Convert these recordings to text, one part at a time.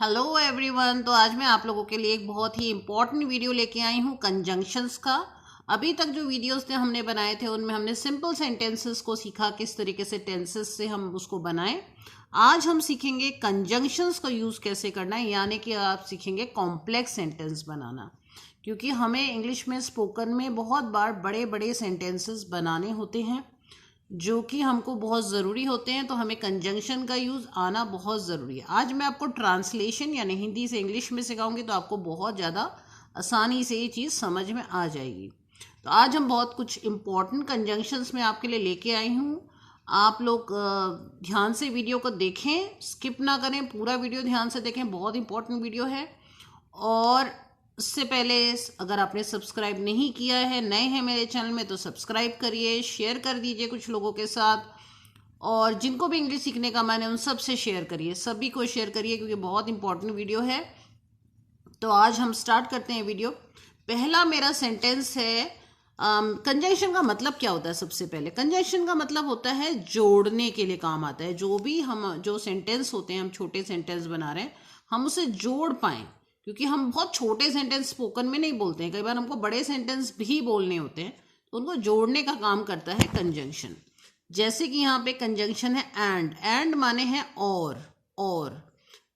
Hello everyone. तो आज मैं आप लोगों के लिए एक बहुत ही इम्पॉर्टेंट वीडियो लेके आई हूँ कंजंक्शंस का। अभी तक जो वीडियोस थे हमने बनाए थे उनमें हमने सिंपल सेंटेंसेस को सीखा, किस तरीके से टेंसेस से हम उसको बनाएं। आज हम सीखेंगे कंजंक्शंस का यूज़ कैसे करना है, यानी कि आप सीखेंगे कॉम्प्लेक्स सेंटेंस बनाना। क्योंकि हमें इंग्लिश में स्पोकन में बहुत बार बड़े बड़े सेंटेंसेस बनाने होते हैं जो कि हमको बहुत ज़रूरी होते हैं, तो हमें कंजंक्शन का यूज़ आना बहुत ज़रूरी है। आज मैं आपको ट्रांसलेशन यानी हिंदी से इंग्लिश में सिखाऊंगी, तो आपको बहुत ज़्यादा आसानी से ये चीज़ समझ में आ जाएगी। तो आज हम बहुत कुछ इम्पॉर्टेंट कंजंक्शंस में आपके लिए लेके आई हूँ। आप लोग ध्यान से वीडियो को देखें, स्किप ना करें, पूरा वीडियो ध्यान से देखें, बहुत इंपॉर्टेंट वीडियो है। और उससे पहले अगर आपने सब्सक्राइब नहीं किया है, नए हैं मेरे चैनल में, तो सब्सक्राइब करिए, शेयर कर दीजिए कुछ लोगों के साथ, और जिनको भी इंग्लिश सीखने का मन है उन सब से शेयर करिए, सभी को शेयर करिए, क्योंकि बहुत इंपॉर्टेंट वीडियो है। तो आज हम स्टार्ट करते हैं वीडियो। पहला मेरा सेंटेंस है, कंजंक्शन का मतलब क्या होता है। सबसे पहले कंजंक्शन का मतलब होता है जोड़ने के लिए काम आता है। जो भी हम जो सेंटेंस होते हैं, हम छोटे सेंटेंस बना रहे हैं, हम उसे जोड़ पाएँ, क्योंकि हम बहुत छोटे सेंटेंस स्पोकन में नहीं बोलते हैं, कई बार हमको बड़े सेंटेंस भी बोलने होते हैं, तो उनको जोड़ने का काम करता है कंजंक्शन। जैसे कि यहाँ पे कंजंक्शन है एंड। एंड माने हैं और।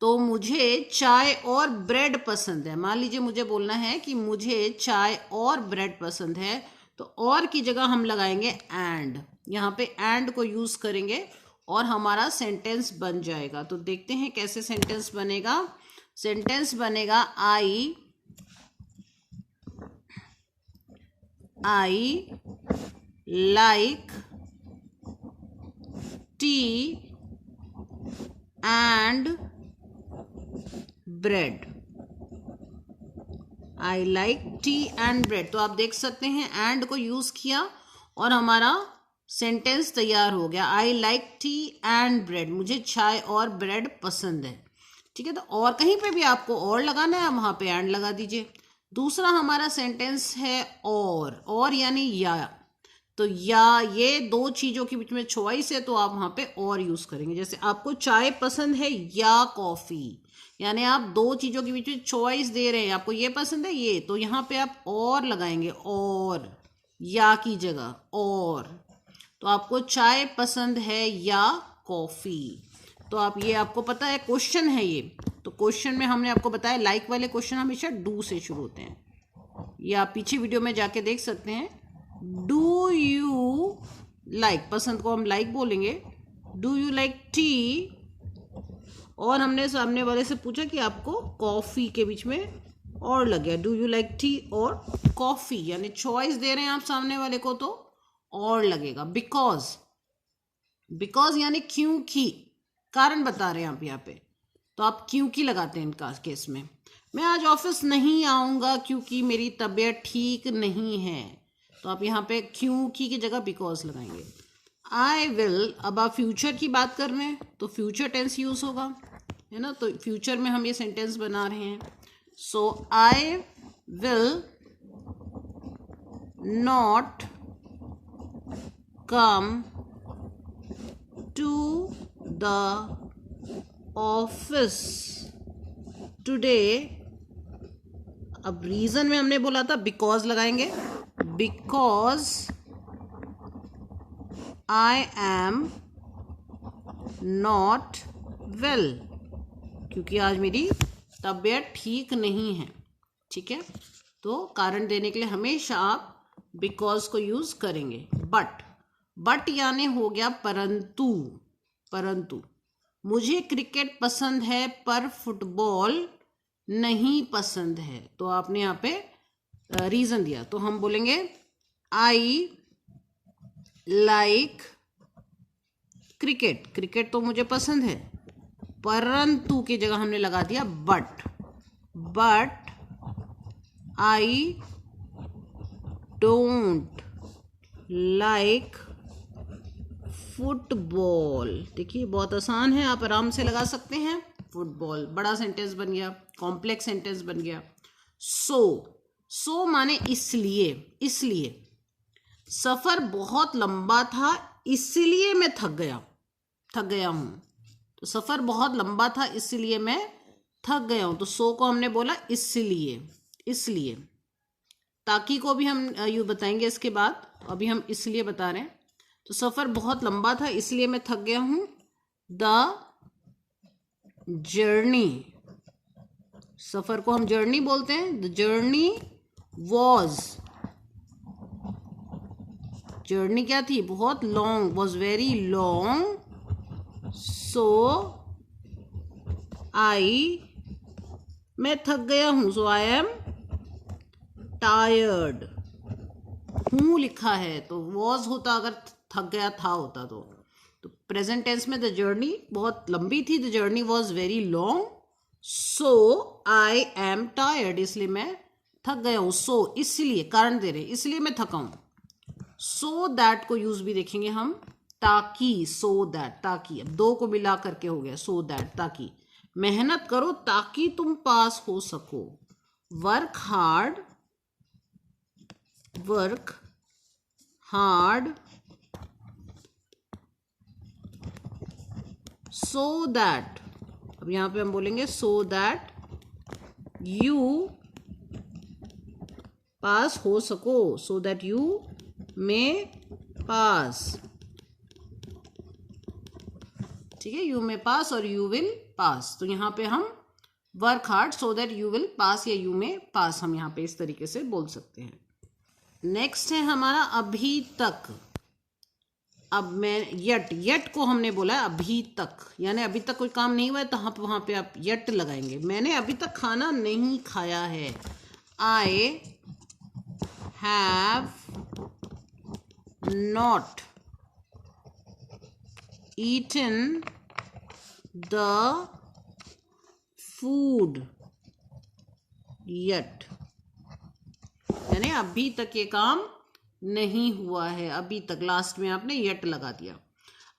तो मुझे चाय और ब्रेड पसंद है। मान लीजिए मुझे बोलना है कि मुझे चाय और ब्रेड पसंद है, तो और की जगह हम लगाएंगे एंड। यहाँ पे एंड को यूज करेंगे और हमारा सेंटेंस बन जाएगा। तो देखते हैं कैसे सेंटेंस बनेगा। सेंटेंस बनेगा I like T and bread. I like T and bread. तो आप देख सकते हैं एंड को यूज किया और हमारा सेंटेंस तैयार हो गया। I like T and bread, मुझे चाय और ब्रेड पसंद है। ठीक है, तो और कहीं पे भी आपको और लगाना है, वहां पे एंड लगा दीजिए। दूसरा हमारा सेंटेंस है और यानी या। तो या ये दो चीजों के बीच में चॉइस है, तो आप वहां पे और यूज करेंगे। जैसे आपको चाय पसंद है या कॉफी, यानी आप दो चीजों के बीच में चॉइस दे रहे हैं, आपको ये पसंद है ये, तो यहाँ पे आप और लगाएंगे, और या की जगह और। तो आपको चाय पसंद है या कॉफी। तो आप ये आपको पता है क्वेश्चन है ये, तो क्वेश्चन में हमने आपको बताया लाइक वाले क्वेश्चन हमेशा डू से शुरू होते हैं। ये आप पीछे वीडियो में जाके देख सकते हैं। डू यू लाइक, पसंद को हम लाइक बोलेंगे। डू यू लाइक टी, और हमने सामने वाले से पूछा कि आपको कॉफी के बीच में और लग गया। डू यू लाइक टी और कॉफी, यानी चॉइस दे रहे हैं आप सामने वाले को, तो और लगेगा। बिकॉज यानी क्योंकि, कारण बता रहे हैं आप यहाँ पे, तो आप क्योंकि लगाते हैं इनका केस में। मैं आज ऑफिस नहीं आऊँगा क्योंकि मेरी तबीयत ठीक नहीं है, तो आप यहाँ पे क्योंकि की जगह बिकॉज लगाएंगे। आई विल, अब आप फ्यूचर की बात कर रहे हैं तो फ्यूचर टेंस यूज होगा, है ना। तो फ्यूचर में हम ये सेंटेंस बना रहे हैं। So I will not come to the office today. अब रीजन में हमने बोला था बिकॉज लगाएंगे, because I am not well, क्योंकि आज मेरी तबीयत ठीक नहीं है। ठीक है, तो कारण देने के लिए हमेशा आप बिकॉज को यूज करेंगे। बट यानी हो गया परंतु मुझे क्रिकेट पसंद है पर फुटबॉल नहीं पसंद है। तो आपने यहाँ पे रीजन दिया, तो हम बोलेंगे आई लाइक क्रिकेट तो मुझे पसंद है, परंतु की जगह हमने लगा दिया but I don't like football. देखिए बहुत आसान है, आप आराम से लगा सकते हैं। फुटबॉल बड़ा सेंटेंस बन गया, कॉम्प्लेक्स सेंटेंस बन गया। सो माने इसलिए सफर बहुत लंबा था इसलिए मैं थक गया हूं। तो सफर बहुत लंबा था इसलिए मैं थक गया हूं, तो सो को हमने बोला इसलिए, इसलिए। ताकि को भी हम यू बताएंगे इसके बाद, अभी हम इसलिए बता रहे हैं। तो सफर बहुत लंबा था इसलिए मैं थक गया हूं। द जर्नी, सफर को हम जर्नी बोलते हैं। द जर्नी वॉज, जर्नी क्या थी, बहुत लॉन्ग, वॉज वेरी लॉन्ग। सो आई, मैं थक गया हूं, सो आई एम टायर्ड। हूं लिखा है तो वॉज होता अगर थक गया था होता तो प्रेजेंट टेंस में द जर्नी बहुत लंबी थी, the journey was very long, so I am tired, इसलिए मैं थक गया हूं। सो इसलिए, कारण दे रहे, इसलिए मैं थका हूं। सो दैट को यूज भी देखेंगे हम, ताकि, सो दैट, ताकि, अब दो को मिला करके हो गया सो दैट, ताकि। मेहनत करो ताकि तुम पास हो सको। Work hard, work hard so that, अब यहां पे हम बोलेंगे सो दैट यू पास हो सको, सो दैट यू में पास, ठीक है, यू में पास और यू विल पास। तो यहां पे हम work hard so that you will pass या यू में पास हम यहां पे इस तरीके से बोल सकते हैं। नेक्स्ट है हमारा अभी तक। अब मैं यट, यट को हमने बोला है अभी तक, यानी अभी तक कोई काम नहीं हुआ है तो वहां पे आप यट लगाएंगे। मैंने अभी तक खाना नहीं खाया है। I have not eaten the food yet, यानी अभी तक ये काम नहीं हुआ है, अभी तक लास्ट में आपने यट लगा दिया।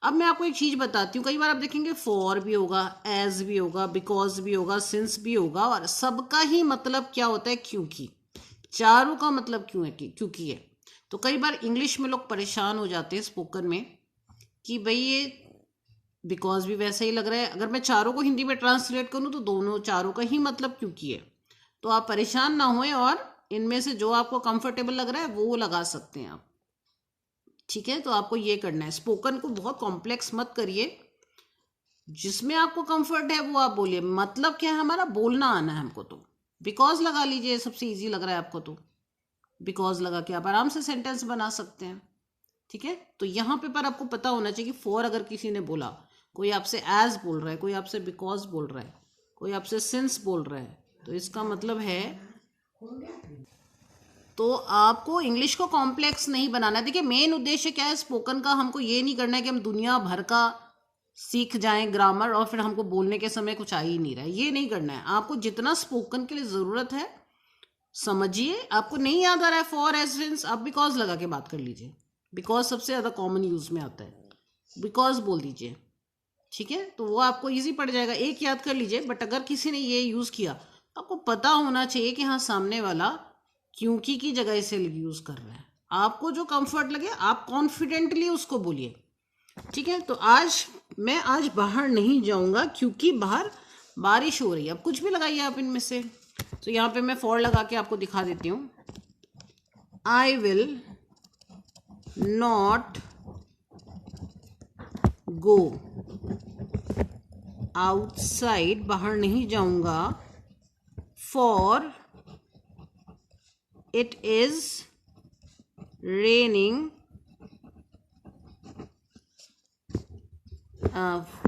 अब मैं आपको एक चीज बताती हूँ, कई बार आप देखेंगे फॉर भी होगा, एज भी होगा, बिकॉज भी होगा, सिंस भी होगा, और सबका ही मतलब क्या होता है, क्योंकि। चारों का मतलब क्यों है, क्योंकि है। तो कई बार इंग्लिश में लोग परेशान हो जाते हैं स्पोकन में कि भाई ये बिकॉज भी वैसा ही लग रहा है, अगर मैं चारों को हिंदी में ट्रांसलेट करूँ तो दोनों चारों का ही मतलब क्योंकि है। तो आप परेशान ना होएं और इनमें से जो आपको कंफर्टेबल लग रहा है वो लगा सकते हैं आप, ठीक है। तो आपको ये करना है, स्पोकन को बहुत कॉम्प्लेक्स मत करिए, जिसमें आपको कंफर्ट है वो आप बोलिए। मतलब क्या है हमारा, बोलना आना है हमको। तो बिकॉज लगा लीजिए, सबसे इजी लग रहा है आपको तो बिकॉज लगा के आप आराम से सेंटेंस बना सकते हैं, ठीक है। तो यहाँ पे पर आपको पता होना चाहिए कि फॉर अगर किसी ने बोला, कोई आपसे एज बोल रहा है, कोई आपसे बिकॉज बोल रहा है, कोई आपसे सिंस बोल रहा है, तो इसका मतलब है, तो आपको इंग्लिश को कॉम्प्लेक्स नहीं बनाना। देखिए मेन उद्देश्य क्या है स्पोकन का, हमको ये नहीं करना है कि हम दुनिया भर का सीख जाएं ग्रामर और फिर हमको बोलने के समय कुछ आ ही नहीं रहा है, ये नहीं करना है। आपको जितना स्पोकन के लिए ज़रूरत है समझिए। आपको नहीं याद आ रहा है फॉर एज सिंस, आप बिकॉज लगा के बात कर लीजिए। बिकॉज सबसे ज़्यादा कॉमन यूज़ में आता है, बिकॉज बोल दीजिए, ठीक है। तो वो आपको ईजी पड़ जाएगा, एक याद कर लीजिए। बट अगर किसी ने ये यूज़ किया, आपको पता होना चाहिए कि हाँ सामने वाला क्योंकि की जगह से यूज़ कर रहा है। आपको जो कंफर्ट लगे आप कॉन्फिडेंटली उसको बोलिए, ठीक है। तो आज बाहर नहीं जाऊंगा क्योंकि बाहर बारिश हो रही है। अब कुछ भी लगाइए आप इनमें से। तो यहाँ पे मैं फॉर लगा के आपको दिखा देती हूँ। आई विल नॉट गो आउटसाइड, बाहर नहीं जाऊंगा, फॉर इट इज रेनिंग,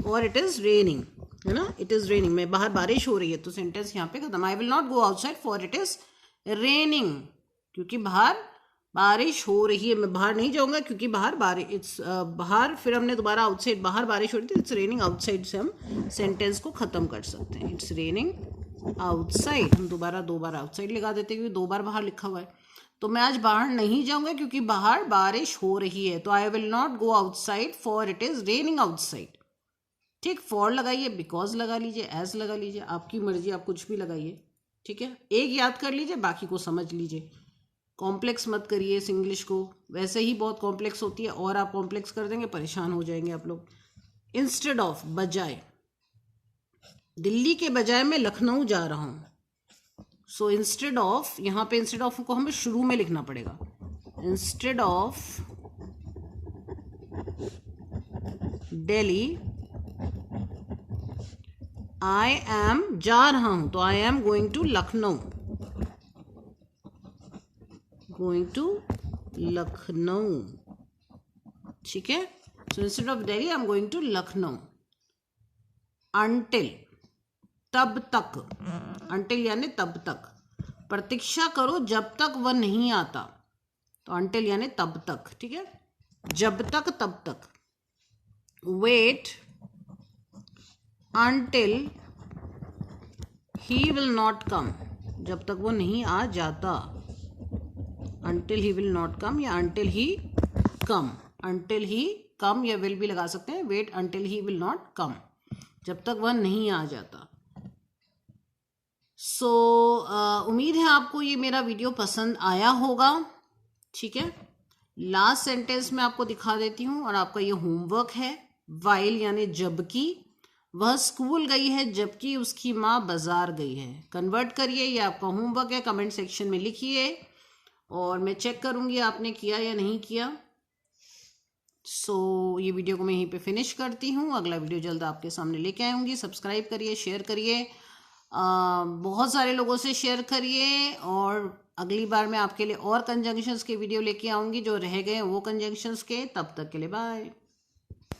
और इट इज रेनिंग, है ना, इट इज रेनिंग, में बाहर बारिश हो रही है। तो सेंटेंस यहाँ पे खत्म। आई will not go outside for it is raining, क्योंकि बाहर बारिश हो रही है। मैं बाहर नहीं जाऊंगा क्योंकि बाहर बारिश, बाहर, फिर हमने दोबारा आउटसाइड, बाहर बारिश हो रही थी, इट्स रेनिंग आउटसाइड से हम सेंटेंस को खत्म कर सकते हैं। इट्स रेनिंग आउटसाइड, हम दो बार आउटसाइड लगा देते हैं क्योंकि 2 बार बाहर लिखा हुआ है। तो मैं आज बाहर नहीं जाऊंगा क्योंकि बाहर बारिश हो रही है। तो आई will not go outside for it is raining outside, ठीक। फॉर लगाइए, बिकॉज लगा लीजिए, एज लगा लीजिए, आपकी मर्जी, आप कुछ भी लगाइए, ठीक है। एक याद कर लीजिए, बाकी को समझ लीजिए। कॉम्प्लेक्स मत करिए इस इंग्लिश को, वैसे ही बहुत कॉम्प्लेक्स होती है, और आप कॉम्प्लेक्स कर देंगे परेशान हो जाएंगे आप लोग। इंस्टेड ऑफ, बजाय, दिल्ली के बजाय मैं लखनऊ जा रहा हूँ। सो इंस्टेड ऑफ, यहाँ पे इंस्टेड ऑफ को हमें शुरू में लिखना पड़ेगा। Instead of Delhi I am, जा रहा हूँ तो I am going to Lucknow, going to Lucknow, ठीक है। So instead of Delhi I am going to Lucknow. Until, तब तक, अंटिल यानी तब तक, प्रतीक्षा करो जब तक वह नहीं आता, तो अंटिल यानी तब तक, ठीक है, जब तक तब तक। Wait until he will not come, जब तक वो नहीं आ जाता, until he will not come या until he come, until he come या will भी लगा सकते हैं। wait until he will not come, जब तक वह नहीं आ जाता। सो उम्मीद है आपको ये मेरा वीडियो पसंद आया होगा, ठीक है। लास्ट सेंटेंस में आपको दिखा देती हूँ और आपका ये होमवर्क है। वाइल यानी जबकि, वह स्कूल गई है जबकि उसकी माँ बाजार गई है। कन्वर्ट करिए, ये आपका होमवर्क है, कमेंट सेक्शन में लिखिए और मैं चेक करूँगी आपने किया या नहीं किया। सो ये वीडियो को मैं यहीं पे फिनिश करती हूँ। अगला वीडियो जल्द आपके सामने लेके आऊँगी। सब्सक्राइब करिए, शेयर करिए, बहुत सारे लोगों से शेयर करिए और अगली बार मैं आपके लिए और कंजंक्शंस के वीडियो लेके आऊँगी जो रह गए वो कंजंक्शंस के। तब तक के लिए बाय।